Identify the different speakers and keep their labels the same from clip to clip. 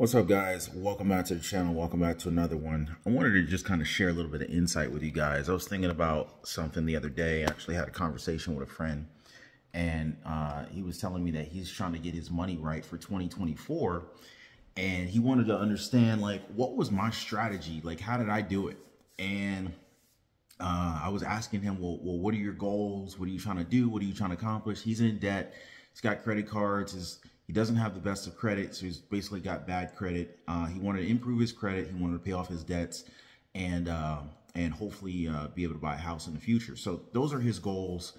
Speaker 1: What's up, guys? Welcome back to the channel. Welcome back to another one. I wanted to just kind of share a little bit of insight with you guys. I was thinking about something the other day. I actually had a conversation with a friend, and he was telling me that he's trying to get his money right for 2024, and he wanted to understand, like, what was my strategy? Like, how did I do it? And I was asking him, well, what are your goals? What are you trying to do? What are you trying to accomplish? He's in debt. He's got credit cards. He doesn't have the best of credit, so he's basically got bad credit. He wanted to improve his credit. He wanted to pay off his debts and hopefully be able to buy a house in the future. So those are his goals.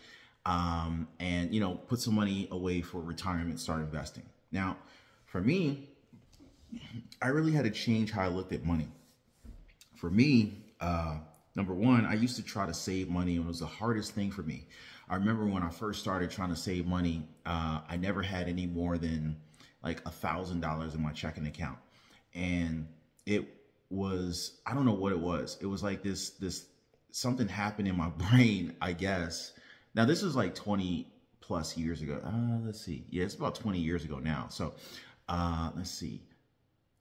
Speaker 1: And, you know, put some money away for retirement, start investing. Now, for me, I really had to change how I looked at money. For me, number one, I used to try to save money, and it was the hardest thing for me. I remember when I first started trying to save money, I never had any more than like $1,000 in my checking account. And it was, I don't know what it was. It was like this something happened in my brain, I guess. Now, this was like 20 plus years ago. Let's see. Yeah, it's about 20 years ago now. So let's see.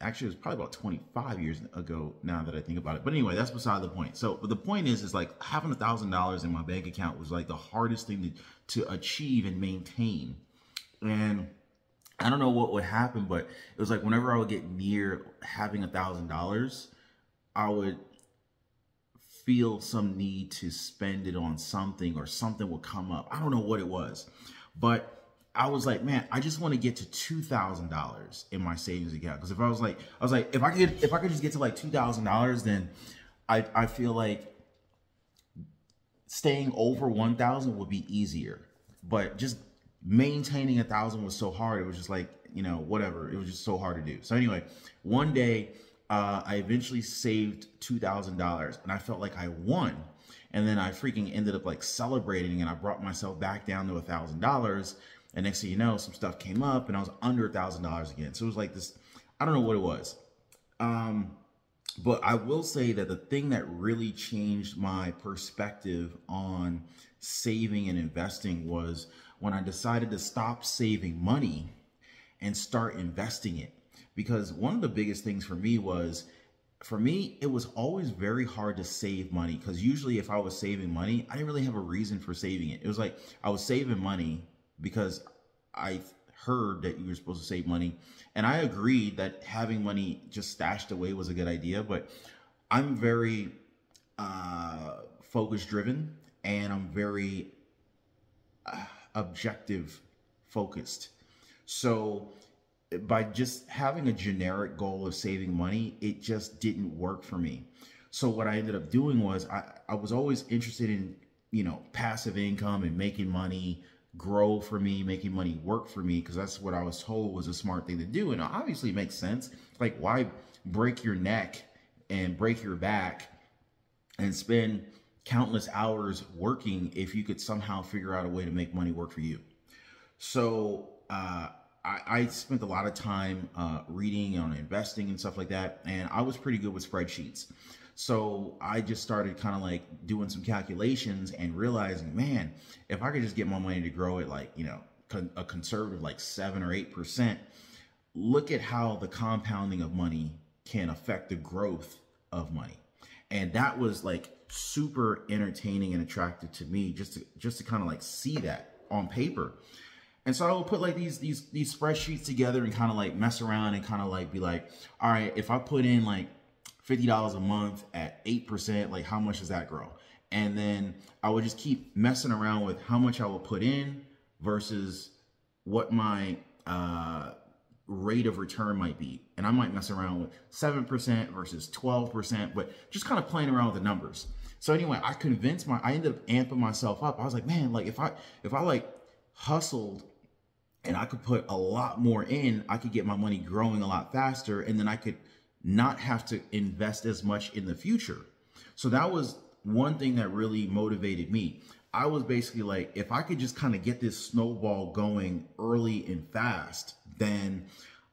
Speaker 1: Actually, it was probably about 25 years ago now that I think about it. But anyway, that's beside the point. So but the point is like having $1,000 in my bank account was like the hardest thing to achieve and maintain. And I don't know what would happen, but it was like whenever I would get near having $1,000, I would feel some need to spend it on something, or something would come up. I don't know what it was, but I was like, man, I just want to get to $2,000 in my savings account. Because if I was like, if I could just get to like $2,000, then I feel like staying over 1,000 would be easier. But just maintaining 1,000 was so hard. It was just like, you know, whatever. It was just so hard to do. So anyway, one day I eventually saved $2,000, and I felt like I won. And then I freaking ended up like celebrating, and I brought myself back down to $1,000. And next thing you know, some stuff came up, and I was under $1,000 again. So it was like this, I don't know what it was. But I will say that the thing that really changed my perspective on saving and investing was when I decided to stop saving money and start investing it. Because one of the biggest things for me was, it was always very hard to save money, because usually if I was saving money, I didn't really have a reason for saving it. It was like I was saving money because I heard that you were supposed to save money. And I agreed that having money just stashed away was a good idea, but I'm very focus driven, and I'm very objective focused. So by just having a generic goal of saving money, it just didn't work for me. So what I ended up doing was I was always interested in, you know, passive income and making money grow for me, making money work for me, because that's what I was told was a smart thing to do. And obviously it makes sense. Like, why break your neck and break your back and spend countless hours working if you could somehow figure out a way to make money work for you? So I spent a lot of time reading on investing and stuff like that, and I was pretty good with spreadsheets. So I just started kind of like doing some calculations and realizing, man, if I could just get my money to grow at like, you know, a conservative like 7 or 8%, look at how the compounding of money can affect the growth of money. And that was like super entertaining and attractive to me, just to kind of like see that on paper. And so I would put like these spreadsheets together and kind of like mess around and kind of like be like, all right, if I put in like $50 a month at 8%, like how much does that grow? And then I would just keep messing around with how much I will put in versus what my rate of return might be. And I might mess around with 7% versus 12%, but just kind of playing around with the numbers. So anyway, I ended up amping myself up. I was like, man, like if I like hustled and I could put a lot more in, I could get my money growing a lot faster, and then I could not have to invest as much in the future. So that was one thing that really motivated me. I was basically like, if I could just kind of get this snowball going early and fast, then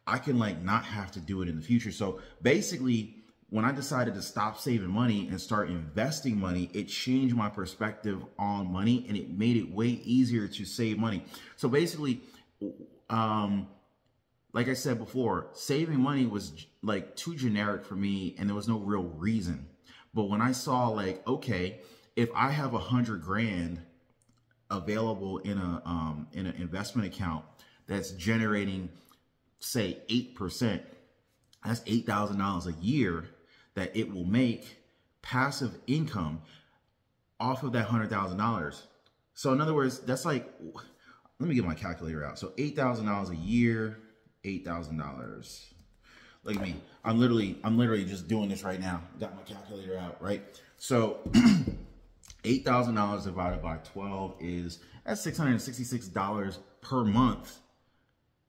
Speaker 1: I can like not have to do it in the future. So basically, when I decided to stop saving money and start investing money, it changed my perspective on money, and it made it way easier to save money. So basically, like I said before, saving money was like too generic for me, and there was no real reason. But when I saw like, okay, if I have 100 grand available in an investment account that's generating, say, 8%, that's $8,000 a year that it will make passive income off of that $100,000. So in other words, that's like, let me get my calculator out. So $8,000 a year, $8,000. Look at me. I'm literally just doing this right now. Got my calculator out, right? So $8,000 divided by 12 that's $666 per month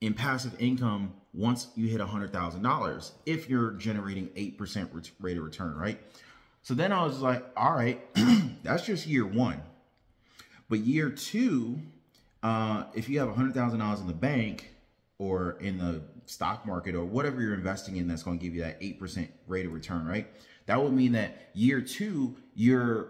Speaker 1: in passive income once you hit $100,000 if you're generating 8% rate of return, right? So then I was like, all right, that's just year one. But year two, if you have $100,000 in the bank or in the stock market or whatever you're investing in that's going to give you that 8% rate of return, right? That would mean that year two, you're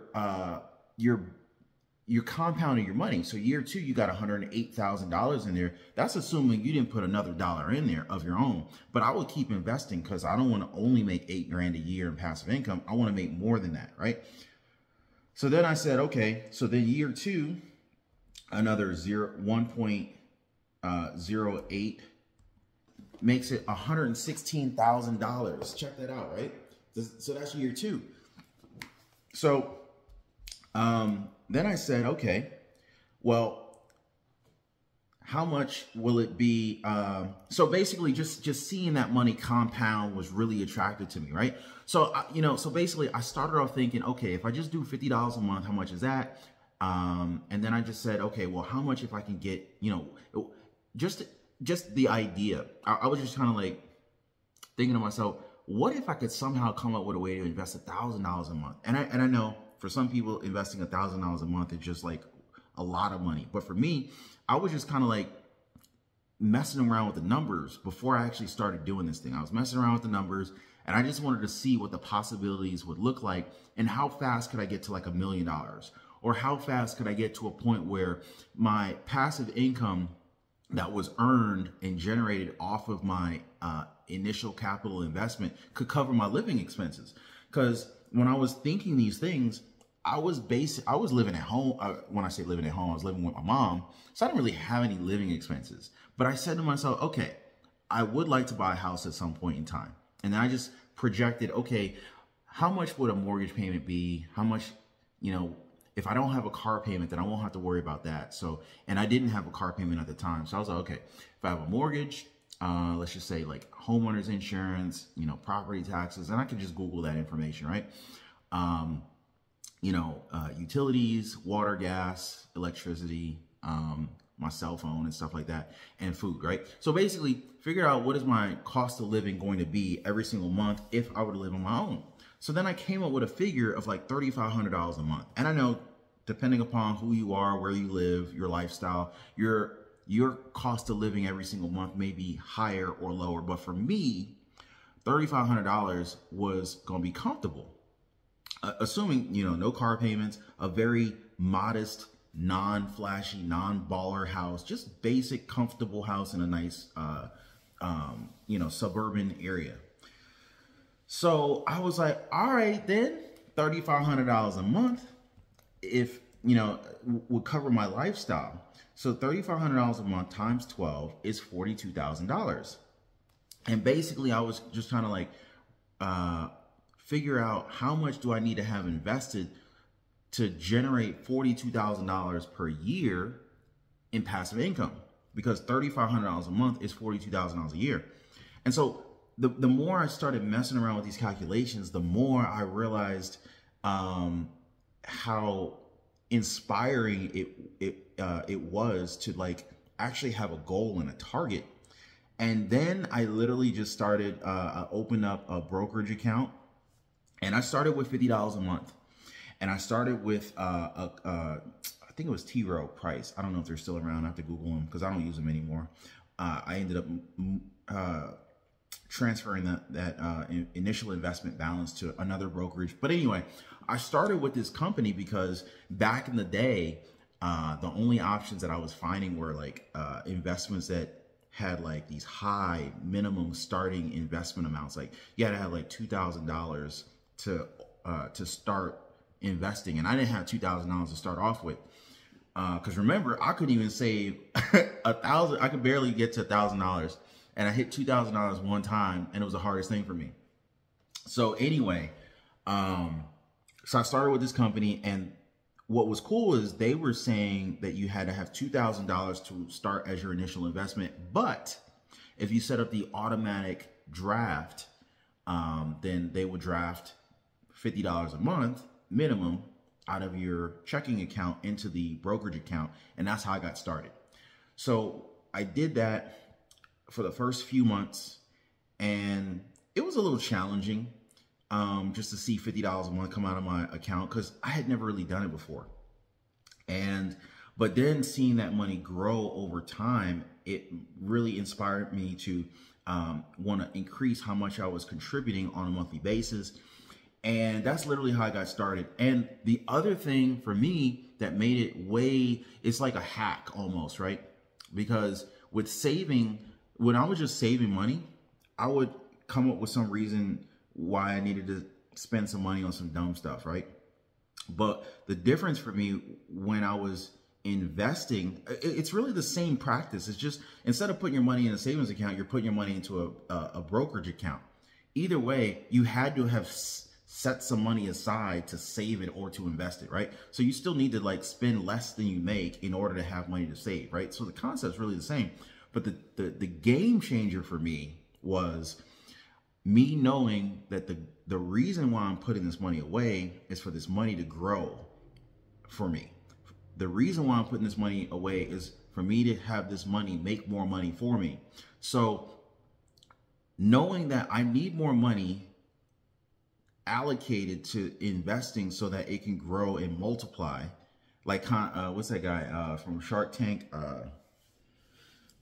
Speaker 1: compounding your money. So year two, you got $108,000 in there. That's assuming you didn't put another dollar in there of your own. But I would keep investing because I don't want to only make 8 grand a year in passive income. I want to make more than that, right? So then I said, okay, so then year two, another 1.08 makes it $116,000. Check that out, right? So that's year two. So then I said, okay, well, how much will it be? So basically just seeing that money compound was really attractive to me, right? So, so basically I started off thinking, okay, if I just do $50 a month, how much is that? And then I just said, okay, well, how much if I can get, just the idea. I was just kind of like thinking to myself, what if I could somehow come up with a way to invest $1,000 a month? And I know for some people investing $1,000 a month is just like a lot of money. But for me, I was just kind of like messing around with the numbers before I actually started doing this thing. I was messing around with the numbers and I just wanted to see what the possibilities would look like and how fast could I get to like $1 million, or how fast could I get to a point where my passive income that was earned and generated off of my initial capital investment could cover my living expenses. Because when I was thinking these things, I was living at home. When I say living at home, I was living with my mom. So I didn't really have any living expenses. But I said to myself, okay, I would like to buy a house at some point in time. And then I just projected, okay, how much would a mortgage payment be? How much, if I don't have a car payment, then I won't have to worry about that. So, and I didn't have a car payment at the time. So I was like, okay, if I have a mortgage, let's just say like homeowners insurance, property taxes, and I can just Google that information, right? Utilities, water, gas, electricity, my cell phone and stuff like that, and food, right? So basically figure out what is my cost of living going to be every single month if I were to live on my own. So then I came up with a figure of like $3,500 a month. And I know depending upon who you are, where you live, your lifestyle, your cost of living every single month may be higher or lower. But for me, $3,500 was going to be comfortable. Assuming, no car payments, a very modest, non-flashy, non-baller house, just basic, comfortable house in a nice, suburban area. So I was like, all right, then $3,500 a month, would cover my lifestyle. So $3,500 a month times 12 is $42,000. And basically I was just trying to like, figure out how much do I need to have invested to generate $42,000 per year in passive income, because $3,500 a month is $42,000 a year. And so the more I started messing around with these calculations, the more I realized how inspiring it was to like actually have a goal and a target. And then I literally just started, opened up a brokerage account, and I started with $50 a month. And I started with, I think it was T. Rowe Price. I don't know if they're still around. I have to Google them because I don't use them anymore. I ended up transferring that initial investment balance to another brokerage. But anyway, I started with this company because back in the day, the only options that I was finding were like investments that had like these high minimum starting investment amounts. Like you had to have like $2,000 to start investing, and I didn't have $2,000 to start off with. Because remember, I couldn't even save $1,000. I could barely get to $1,000, and I hit $2,000 one time, and it was the hardest thing for me. So anyway, so I started with this company, and what was cool is they were saying that you had to have $2,000 to start as your initial investment. But if you set up the automatic draft, then they would draft $50 a month minimum out of your checking account into the brokerage account. And that's how I got started. So I did that for the first few months, and it was a little challenging just to see $50 a month come out of my account, because I had never really done it before. But then seeing that money grow over time, it really inspired me to want to increase how much I was contributing on a monthly basis. And that's literally how I got started. And the other thing for me that made it it's like a hack almost, right? Because with saving, when I was just saving money, I would come up with some reason why I needed to spend some money on some dumb stuff, right? But the difference for me when I was investing, it's really the same practice. It's just, instead of putting your money in a savings account, you're putting your money into a brokerage account. Either way, you had to have set some money aside to save it or to invest it, right? So you still need to like spend less than you make in order to have money to save, right? So the concept's really the same. But the game changer for me was me knowing that the reason why I'm putting this money away is for this money to grow for me. The reason why I'm putting this money away is for me to have this money make more money for me. So knowing that I need more money allocated to investing so that it can grow and multiply, like what's that guy from Shark Tank,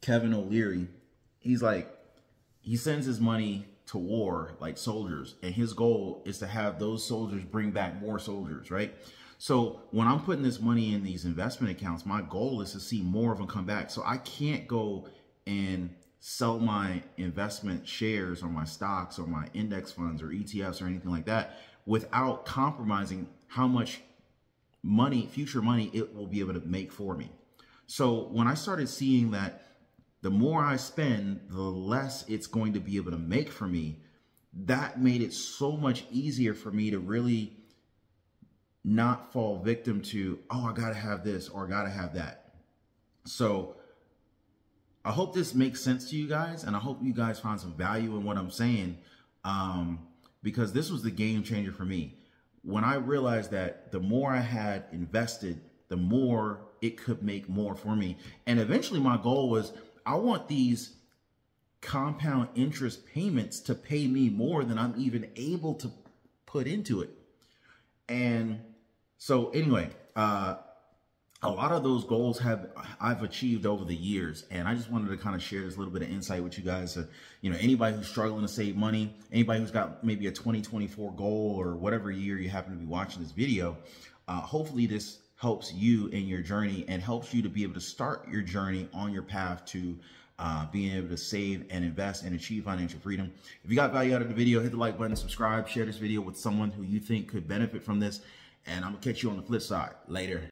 Speaker 1: Kevin O'Leary, he's like, he sends his money to war like soldiers, and his goal is to have those soldiers bring back more soldiers, right? So when I'm putting this money in these investment accounts, my goal is to see more of them come back. So I can't go and sell my investment shares or my stocks or my index funds or ETFs or anything like that without compromising how much money, future money, it will be able to make for me. So when I started seeing that the more I spend, the less it's going to be able to make for me, that made it so much easier for me to really not fall victim to, oh, I gotta have this or I gotta have that. So I hope this makes sense to you guys, and I hope you guys find some value in what I'm saying, because this was the game changer for me. When I realized that the more I had invested, the more it could make more for me. And eventually my goal was, I want these compound interest payments to pay me more than I'm even able to put into it. And so anyway, a lot of those goals I've achieved over the years, and I just wanted to kind of share this little bit of insight with you guys. You know, anybody who's struggling to save money, anybody who's got maybe a 2024 goal or whatever year you happen to be watching this video, hopefully this helps you in your journey and helps you to be able to start your journey on your path to being able to save and invest and achieve financial freedom. If you got value out of the video, hit the like button, subscribe, share this video with someone who you think could benefit from this, and I'm gonna catch you on the flip side. Later.